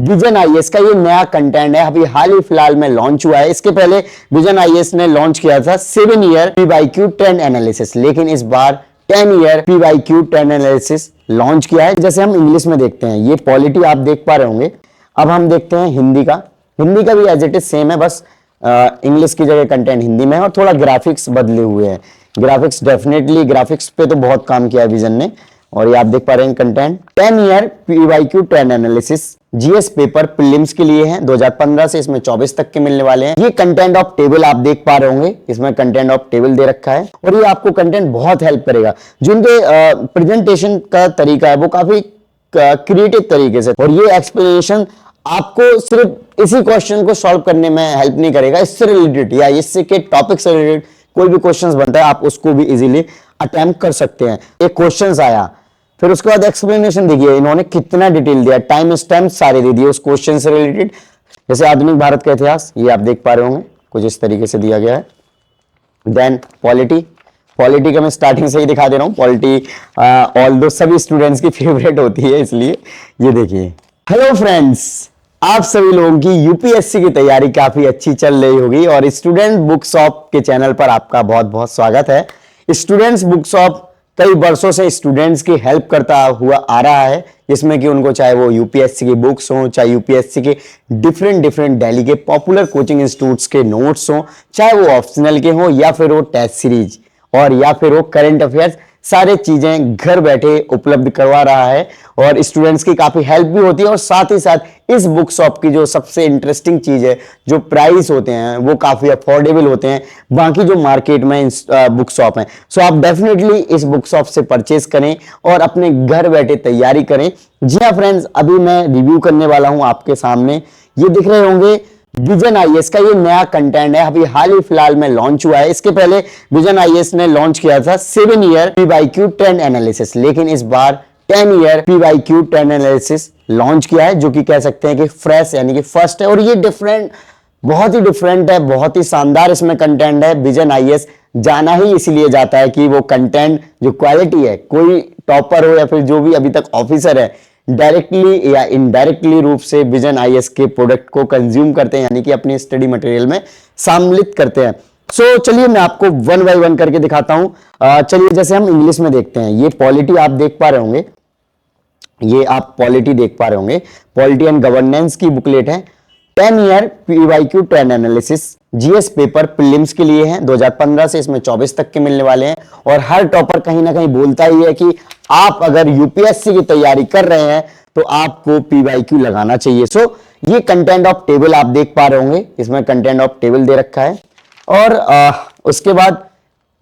Vision IAS का ये नया कंटेंट है, अभी हाल ही फिलहाल में लॉन्च हुआ है। इसके पहले विजन आईएएस ने लॉन्च किया था 7 ईयर पीवाईक्यू ट्रेंड एनालिसिस, लेकिन इस बार 10 year PYQ trend analysis launch किया है। जैसे हम इंग्लिश में देखते हैं, ये पॉलिटी आप देख पा रहे होंगे। अब हम देखते हैं हिंदी का भी एज इट इज सेम है, बस इंग्लिश की जगह कंटेंट हिंदी में है और थोड़ा ग्राफिक्स बदले हुए हैं। ग्राफिक्स डेफिनेटली, ग्राफिक्स पे तो बहुत काम किया है विजन ने। और ये आप देख पा रहे हैं content 10 year PYQ trend analysis GS paper prelims के लिए है। 2015 से इसमें 24 तक के मिलने वाले हैं। ये कंटेंट ऑफ टेबल आप देख पा रहे होंगे, इसमें कंटेंट ऑफ टेबल दे रखा है और ये आपको कंटेंट बहुत हेल्प करेगा। जो इनके प्रेजेंटेशन का तरीका है वो काफी क्रिएटिव तरीके से, और ये एक्सप्लेनेशन आपको सिर्फ इसी क्वेश्चन को सॉल्व करने में हेल्प नहीं करेगा, इससे रिलेटेड या इससे के टॉपिक से रिलेटेड कोई भी क्वेश्चंस बनता है आप उसको भी इजीली अटेम्प्ट कर सकते हैं। एक क्वेश्चंस आया, फिर उसके बाद एक्सप्लेनेशन देखिए इन्होंने कितना डिटेल दिया, टाइम स्टैम्प सारे दे दिए उस क्वेश्चन से रिलेटेड। जैसे आधुनिक भारत का इतिहास, ये आप देख पा रहे होंगे कुछ इस तरीके से दिया गया है। देन पॉलिटी का मैं स्टार्टिंग से ही दिखा दे रहा हूं। पॉलिटी ऑल्दो सभी स्टूडेंट्स की फेवरेट होती है, इसलिए ये देखिए। हेलो फ्रेंड्स, आप सभी लोगों की यूपीएससी की तैयारी काफी अच्छी चल रही होगी और स्टूडेंट बुक शॉप के चैनल पर आपका बहुत बहुत स्वागत है। स्टूडेंट्स बुक शॉप कई वर्षों से स्टूडेंट्स की हेल्प करता हुआ आ रहा है, जिसमें कि उनको चाहे वो यूपीएससी की बुक्स हो, चाहे यूपीएससी के डिफरेंट दिल्ली के पॉपुलर कोचिंग इंस्टीट्यूट्स के नोट्स हो, चाहे वो ऑप्शनल के हो या फिर वो टेस्ट सीरीज और या फिर वो करंट अफेयर्स, सारे चीजें घर बैठे उपलब्ध करवा रहा है और स्टूडेंट्स की काफी हेल्प भी होती है। और साथ ही साथ इस बुक शॉप की जो सबसे इंटरेस्टिंग चीज है, जो प्राइस होते हैं वो काफी अफोर्डेबल होते हैं बाकी जो मार्केट में बुक शॉप है। सो आप डेफिनेटली इस बुक शॉप से परचेज करें और अपने घर बैठे तैयारी करें। जी हाँ फ्रेंड्स, अभी मैं रिव्यू करने वाला हूं आपके सामने। ये दिख रहे होंगे विजन आईएएस का ये नया कंटेंट है, अभी हाल ही फिलहाल में लॉन्च हुआ है। इसके पहले विजन आईएएस ने लॉन्च किया था 7 ईयर पीवाईक्यू ट्रेंड एनालिसिस, लेकिन इस बार 10 year PYQ trend analysis launch किया है, जो कि कह सकते हैं कि फ्रेश यानी कि फर्स्ट है। और ये बहुत ही डिफरेंट है, बहुत ही शानदार इसमें कंटेंट है। विजन आईएएस जाना ही इसलिए जाता है कि वो कंटेंट जो क्वालिटी है, कोई टॉपर हो या फिर जो भी अभी तक ऑफिसर है, डायरेक्टली या इनडायरेक्टली रूप से विजन आईएएस के प्रोडक्ट को कंज्यूम करते हैं, यानी कि अपनी स्टडी मटेरियल में सम्मिलित करते हैं। सो चलिए मैं आपको वन बाय वन करके दिखाता हूं। चलिए जैसे हम इंग्लिश में देखते हैं, ये पॉलिटी आप देख पा रहे होंगे, ये आप पॉलिटी देख पा रहे होंगे, पॉलिटी एंड गवर्नेंस की बुकलेट है। 10 year PYQ trend analysis GS paper prelims के लिए है। 2015 से इसमें 24 तक के मिलने वाले हैं और हर टॉपर कहीं ना कहीं बोलता ही है कि आप अगर यूपीएससी की तैयारी कर रहे हैं तो आपको पीवाईक्यू लगाना चाहिए। सो ये कंटेंट ऑफ टेबल आप देख पा रहे होंगे, इसमें कंटेंट ऑफ टेबल दे रखा है। और उसके बाद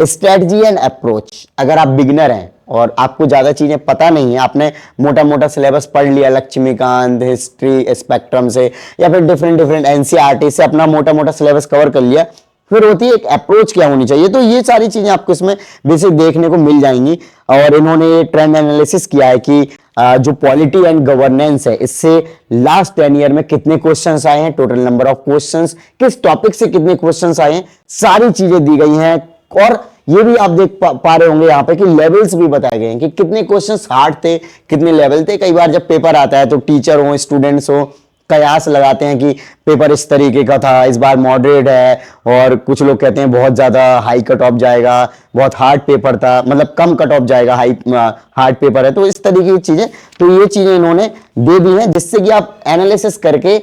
स्ट्रेटजी एंड अप्रोच, अगर आप बिगिनर हैं और आपको ज्यादा चीजें पता नहीं है, आपने मोटा मोटा सिलेबस पढ़ लिया लक्ष्मीकांत, हिस्ट्री स्पेक्ट्रम से या फिर डिफरेंट एनसीईआरटी से अपना मोटा मोटा सिलेबस कवर कर लिया, फिर होती है एक अप्रोच क्या होनी चाहिए। तो ये सारी चीजें आपको इसमें बेसिक देखने को मिल जाएंगी। और इन्होंने ये ट्रेंड एनालिसिस किया है कि जो पॉलिटी एंड गवर्नेंस है, इससे लास्ट 10 ईयर में कितने क्वेश्चंस आए हैं, टोटल नंबर ऑफ क्वेश्चंस, किस टॉपिक से कितने क्वेश्चंस आए हैं, सारी चीजें दी गई हैं। और ये भी आप देख पा रहे होंगे यहाँ पे कि लेवल्स भी बताए गए हैं कि कितने क्वेश्चंस हार्ड थे, कितने लेवल थे। कई बार जब पेपर आता है तो टीचर हो, स्टूडेंट्स हो, कयास लगाते हैं कि पेपर इस तरीके का था, इस बार मॉडरेट है, और कुछ लोग कहते हैं बहुत ज्यादा हाई कट ऑफ जाएगा, बहुत हार्ड पेपर था, मतलब कम कट ऑफ जाएगा, हार्ड पेपर है। तो इस तरीके की चीजें, तो ये चीजें इन्होंने दे दी हैं, जिससे कि आप एनालिसिस करके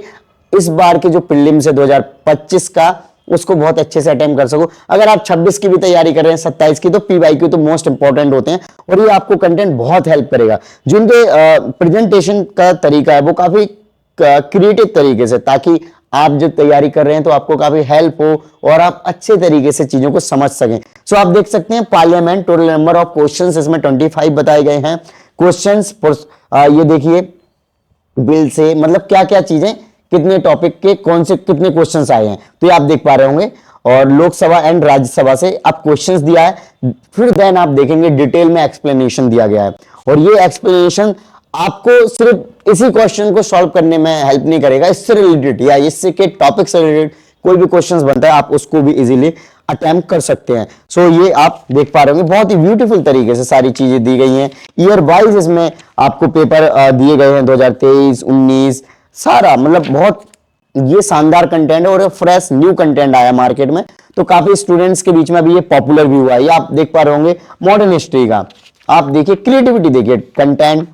इस बार के जो प्रीलिम्स है 2025 का, उसको बहुत अच्छे से अटेम्प्ट कर सको। अगर आप 26 की भी तैयारी कर रहे हैं, 27 की, तो पीवाईक्यू तो मोस्ट इंपॉर्टेंट होते हैं और ये आपको कंटेंट बहुत हेल्प करेगा। जो इनके प्रेजेंटेशन का तरीका है वो काफी क्रिएटिव तरीके से, ताकि आप जो तैयारी कर रहे हैं तो आपको काफी हेल्प हो और आप अच्छे तरीके से चीजों को समझ सकें। सो आप देख सकते हैं parliament, total number of questions इसमें 25 बताए गए हैं। क्वेश्चंस ये देखिए बिल से, मतलब क्या क्या चीजें, कितने टॉपिक के कौन से कितने क्वेश्चंस आए हैं, तो ये आप देख पा रहे होंगे। और लोकसभा एंड राज्यसभा से आप क्वेश्चंस दिया है, फिर देन आप देखेंगे डिटेल में एक्सप्लेनेशन दिया गया है। और ये एक्सप्लेनेशन आपको सिर्फ इसी क्वेश्चन को सॉल्व करने में हेल्प नहीं करेगा, इससे रिलेटेड या इससे के टॉपिक से रिलेटेड कोई भी क्वेश्चंस बनता है आप उसको भी इजीली अटेम्प्ट कर सकते हैं। सो ये आप देख पा रहे होंगे, बहुत ही ब्यूटीफुल तरीके से सारी चीजें दी गई हैं। ईयर वाइज इसमें आपको पेपर दिए गए हैं 2023, 19, सारा मतलब बहुत ये शानदार कंटेंट है और फ्रेश न्यू कंटेंट आया मार्केट में, तो काफी स्टूडेंट्स के बीच में अभी ये पॉपुलर भी हुआ है। ये आप देख पा रहे होंगे मॉडर्न हिस्ट्री का, आप देखिए क्रिएटिविटी देखिए, कंटेंट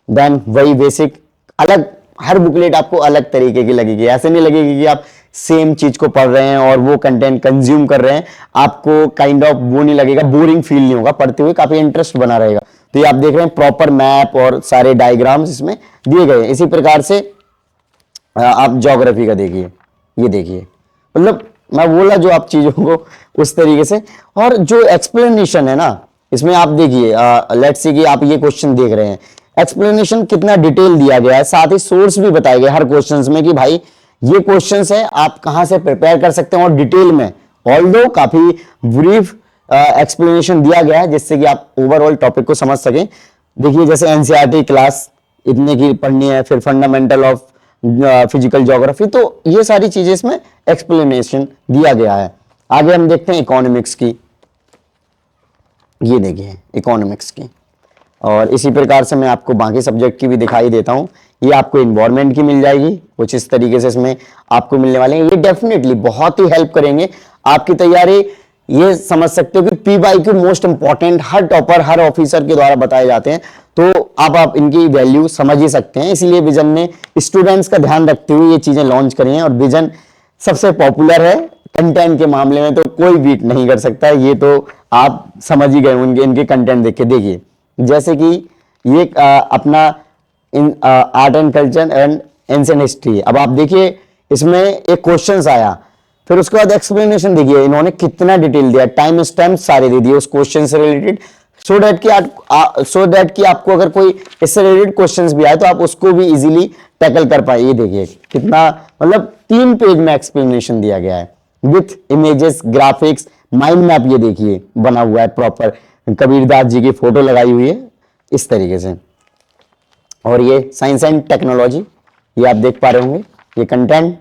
देन वही बेसिक, अलग हर बुकलेट आपको अलग तरीके की लगेगी, ऐसे नहीं लगेगी कि आप सेम चीज को पढ़ रहे हैं और वो कंटेंट कंज्यूम कर रहे हैं, आपको काइंड ऑफ वो नहीं लगेगा, बोरिंग फील नहीं होगा, पढ़ते हुए काफी इंटरेस्ट बना रहेगा। तो ये आप देख रहे हैं प्रॉपर मैप और सारे डायग्राम्स इसमें दिए गए हैं। इसी प्रकार से आप ज्योग्राफी का देखिए, ये देखिए, मतलब मैं बोला जो आप चीजों को उस तरीके से, और जो एक्सप्लेनेशन है ना इसमें आप देखिए, लेट्स सी कि आप ये क्वेश्चन देख रहे हैं, एक्सप्लेनेशन कितना डिटेल दिया गया है, साथ ही सोर्स भी बताए गए हर क्वेश्चंस में कि भाई ये क्वेश्चंस है, आप कहां से प्रिपेयर कर सकते हैं, और डिटेल में ऑल्दो काफी ब्रीफ एक्सप्लेनेशन दिया गया है जिससे कि आप ओवरऑल टॉपिक को समझ सकें। देखिए जैसे एनसीईआरटी क्लास इतने की पढ़नी है, फिर फंडामेंटल ऑफ फिजिकल ज्योग्राफी, तो ये सारी चीजें इसमें एक्सप्लेनेशन दिया गया है। आगे हम देखते हैं इकोनॉमिक्स की, ये देखिए इकोनॉमिक्स की, और इसी प्रकार से मैं आपको बाकी सब्जेक्ट की भी दिखाई देता हूं। ये आपको इन्वायरमेंट की मिल जाएगी, कुछ इस तरीके से इसमें आपको मिलने वाले हैं। ये डेफिनेटली बहुत ही हेल्प करेंगे आपकी तैयारी। ये समझ सकते हो कि पीवाईक्यू मोस्ट इंपॉर्टेंट, हर टॉपर हर ऑफिसर के द्वारा बताए जाते हैं, तो अब आप इनकी वैल्यू समझ ही सकते हैं। इसलिए विजन ने स्टूडेंट्स का ध्यान रखते हुए ये चीजें लॉन्च करी हैं, और विजन सबसे पॉपुलर है कंटेंट के मामले में, तो कोई बीट नहीं कर सकता। ये तो आप समझ ही गए उनके इनके कंटेंट देख के। देखिए जैसे कि ये अपना art and culture and ancient history, अब आप देखिए इसमें एक क्वेश्चन आया, फिर उसके बाद एक्सप्लेनेशन देखिए इन्होंने कितना डिटेल दिया, टाइम स्टैम्प सारे दे दिए उस क्वेश्चन से रिलेटेड, सो दैट कि आपको अगर कोई इससे रिलेटेड क्वेश्चंस भी आए तो आप उसको भी इजीली टैकल कर पाए। ये देखिए कितना, मतलब 3 पेज में एक्सप्लेनेशन दिया गया है with images, graphics, mind map, ये देखिए बना हुआ है प्रॉपर, कबीरदास जी की फोटो लगाई हुई है इस तरीके से। और ये साइंस एंड टेक्नोलॉजी, ये आप देख पा रहे होंगे ये कंटेंट,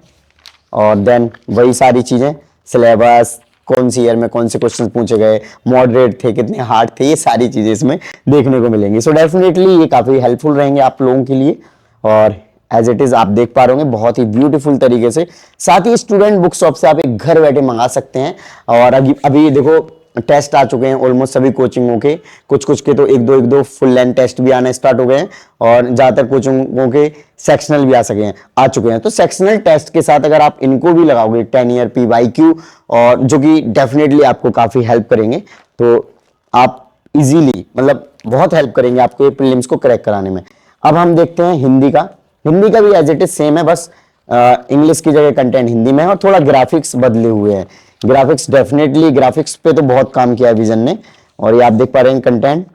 और देन वही सारी चीजें, सिलेबस, कौन सी ईयर में कौन से क्वेश्चन पूछे गए, मॉडरेट थे, कितने हार्ड थे, ये सारी चीजें इसमें देखने को मिलेंगी। सो डेफिनेटली ये काफी हेल्पफुल रहेंगे आप लोगों के लिए, और एज इट इज आप देख पा रहे होंगे बहुत ही ब्यूटीफुल तरीके से। साथ ही स्टूडेंट बुक शॉप से आप एक घर बैठे मंगा सकते हैं। और अभी देखो टेस्ट आ चुके हैं ऑलमोस्ट सभी कोचिंगों के, कुछ कुछ के तो एक दो फुल लेंथ टेस्ट भी आने स्टार्ट हो गए हैं, और ज्यादातर कोचिंगों के सेक्शनल भी आ चुके हैं। तो सेक्शनल टेस्ट के साथ अगर आप इनको भी लगाओगे 10 ईयर पीवाईक्यू, और जो कि डेफिनेटली आपको काफी हेल्प करेंगे, तो आप इजीली मतलब बहुत हेल्प करेंगे आपको ये प्रीलिम्स को क्रैक कराने में। अब हम देखते हैं हिंदी का। हिंदी का भी एज इट इज सेम है, बस इंग्लिश की जगह कंटेंट हिंदी में है, और थोड़ा ग्राफिक्स बदले हुए हैं। ग्राफिक्स डेफिनेटली, ग्राफिक्स पे तो बहुत काम किया है विजन ने, और ये आप देख पा रहे हैं कंटेंट,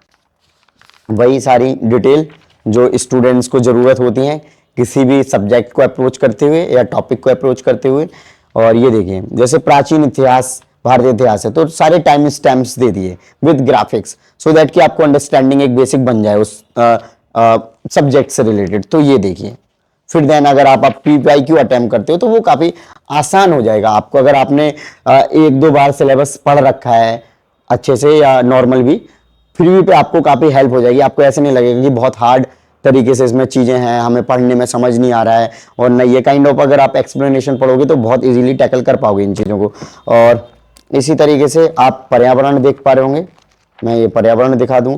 वही सारी डिटेल जो स्टूडेंट्स को जरूरत होती है किसी भी सब्जेक्ट को अप्रोच करते हुए या टॉपिक को अप्रोच करते हुए। और ये देखिए जैसे प्राचीन इतिहास, भारतीय इतिहास है, तो सारे टाइम स्टैम्प्स दे दिए विद ग्राफिक्स, सो दैट कि आपको अंडरस्टैंडिंग एक बेसिक बन जाए उस सब्जेक्ट से रिलेटेड। तो ये देखिए, फिर देन अगर आप पीवाईक्यू अटेम्प्ट करते हो तो वो काफी आसान हो जाएगा आपको, अगर आपने 1-2 बार सिलेबस पढ़ रखा है अच्छे से या नॉर्मल भी, फिर भी पे आपको काफी हेल्प हो जाएगी। आपको ऐसे नहीं लगेगा कि बहुत हार्ड तरीके से इसमें चीजें हैं, हमें पढ़ने में समझ नहीं आ रहा है, और न ये काइंड ऑफ अगर आप एक्सप्लेनेशन पढ़ोगे तो बहुत इजीली टैकल कर पाओगे इन चीजों को। और इसी तरीके से आप पर्यावरण देख पा रहे होंगे, मैं ये पर्यावरण दिखा दूं,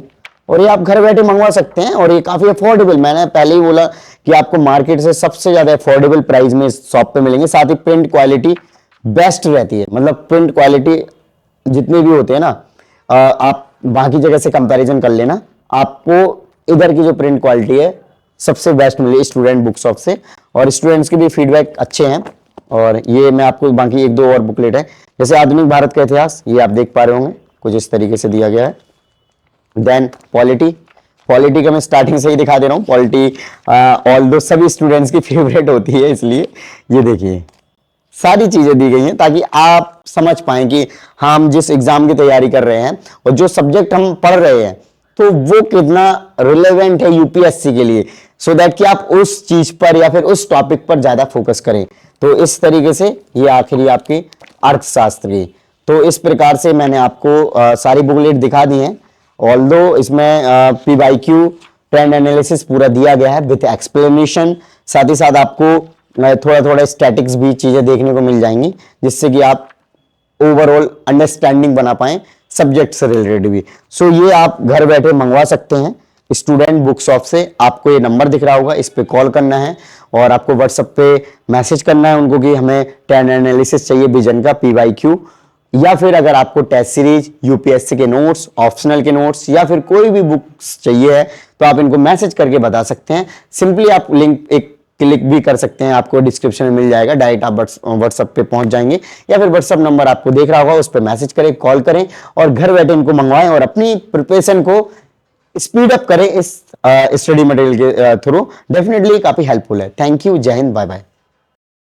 और ये आप घर बैठे मंगवा सकते हैं, और ये काफी अफोर्डेबल, मैंने पहले ही बोला कि आपको मार्केट से सबसे ज्यादा अफोर्डेबल प्राइस में इस शॉप पे मिलेंगे। साथ ही प्रिंट क्वालिटी बेस्ट रहती है, मतलब प्रिंट क्वालिटी जितने भी होते हैं ना, आप बाकी जगह से कंपैरिजन कर लेना, आपको इधर की जो प्रिंट क्वालिटी है सबसे बेस्ट मिली स्टूडेंट बुक शॉप से, और स्टूडेंट्स के भी फीडबैक अच्छे हैं। और ये मैं आपको बाकी 1-2 और बुकलेट है, जैसे आधुनिक भारत का इतिहास, ये आप देख पा रहे होंगे कुछ इस तरीके से दिया गया है। देन पॉलिटी का मैं स्टार्टिंग से ही दिखा दे रहा हूँ। पॉलिटी ऑल्दो सभी स्टूडेंट्स की फेवरेट होती है, इसलिए ये देखिए सारी चीजें दी गई हैं ताकि आप समझ पाएं कि हम जिस एग्जाम की तैयारी कर रहे हैं और जो सब्जेक्ट हम पढ़ रहे हैं तो वो कितना रिलेवेंट है यूपीएससी के लिए, सो दैट कि आप उस चीज पर या फिर उस टॉपिक पर ज्यादा फोकस करें। तो इस तरीके से ये आखिरी आपकी अर्थशास्त्र की, तो इस प्रकार से मैंने आपको सारी बुकलेट दिखा दी हैं। ऑल्दो इसमें पीवाईक्यू ट्रेंड एनालिसिस पूरा दिया गया है विथ एक्सप्लेनेशन, साथ ही साथ आपको थोड़ा थोड़ा स्टैटिक्स भी चीजें देखने को मिल जाएंगी, जिससे कि आप ओवरऑल अंडरस्टैंडिंग बना पाए सब्जेक्ट से रिलेटेड भी। सो ये आप घर बैठे मंगवा सकते हैं स्टूडेंट बुक शॉप से। आपको ये नंबर दिख रहा होगा, इस पे कॉल करना है और आपको व्हाट्सएप पे मैसेज करना है उनको कि हमें 10 एनालिसिस चाहिए विजन का PYQ, या फिर अगर आपको टेस्ट सीरीज, यूपीएससी के नोट्स, ऑप्शनल के नोट्स या फिर कोई भी बुक्स चाहिए है तो आप इनको मैसेज करके बता सकते हैं। सिंपली आप लिंक एक क्लिक भी कर सकते हैं, आपको डिस्क्रिप्शन में मिल जाएगा, डायरेक्ट आप व्हाट्सएप पे पहुंच जाएंगे, या फिर व्हाट्सएप नंबर आपको देख रहा होगा उस पर मैसेज करें, कॉल करें और घर बैठे इनको मंगवाएं और अपनी प्रिपरेशन को स्पीड अप करें इस स्टडी मटेरियल के थ्रू। डेफिनेटली काफी हेल्पफुल है। थैंक यू, जय हिंद, बाय बाय।